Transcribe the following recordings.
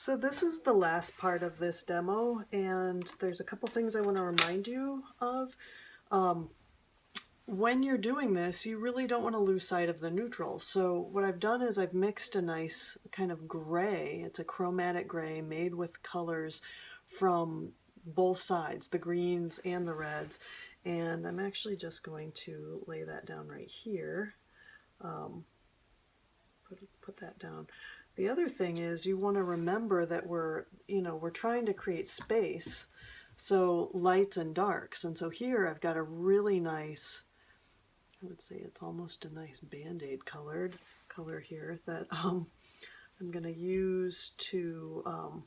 So this is the last part of this demo, and there's a couple things I want to remind you of. When you're doing this, you really don't want to lose sight of the neutrals. So what I've done is I've mixed a nice kind of gray. It's a chromatic gray made with colors from both sides, the greens and the reds. And I'm actually just going to lay that down right here. Put that down. The other thing is you want to remember that we're trying to create space, so lights and darks. And so here I've got a really nice, I would say it's almost a nice Band-Aid color here that I'm going to use to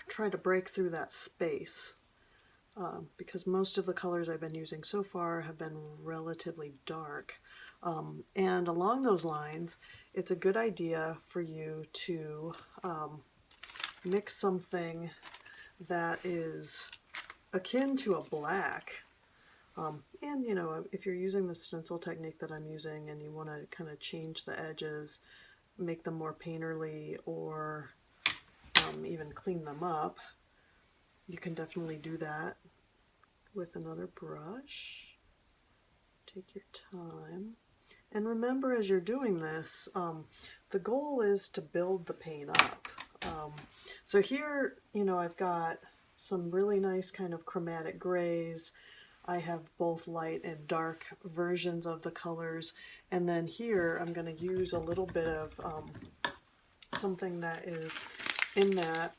try to break through that space. Because most of the colors I've been using so far have been relatively dark. And along those lines, it's a good idea for you to mix something that is akin to a black. And if you're using the stencil technique that I'm using and you want to kind of change the edges, make them more painterly, or even clean them up, you can definitely do that with another brush. Take your time. And remember, as you're doing this, the goal is to build the paint up. So here, I've got some really nice kind of chromatic grays. I have both light and dark versions of the colors. And then here, I'm going to use a little bit of something that is in that,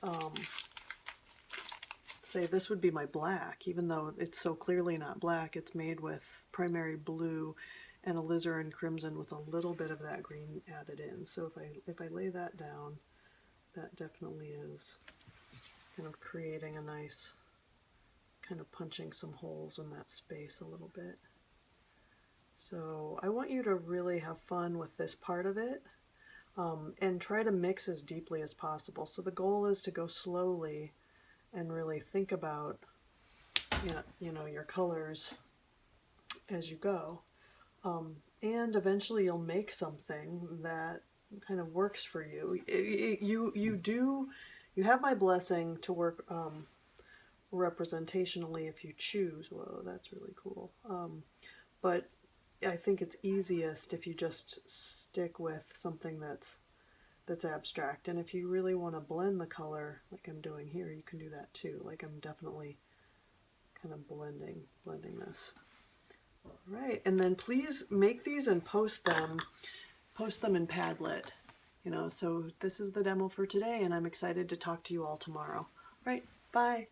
say this would be my black, even though it's so clearly not black. It's made with primary blue and alizarin crimson with a little bit of that green added in. So if I lay that down, that definitely is kind of creating a nice, kind of punching some holes in that space a little bit. So I want you to really have fun with this part of it, and try to mix as deeply as possible. So the goal is to go slowly and really think about your colors as you go. And eventually you'll make something that kind of works for you. You have my blessing to work representationally if you choose. Whoa, that's really cool. But I think it's easiest if you just stick with something that's abstract. And if you really want to blend the color like I'm doing here, you can do that too. Like I'm definitely kind of blending this. All right, and then please make these and post them in Padlet. So this is the demo for today, and I'm excited to talk to you all tomorrow. All right, bye.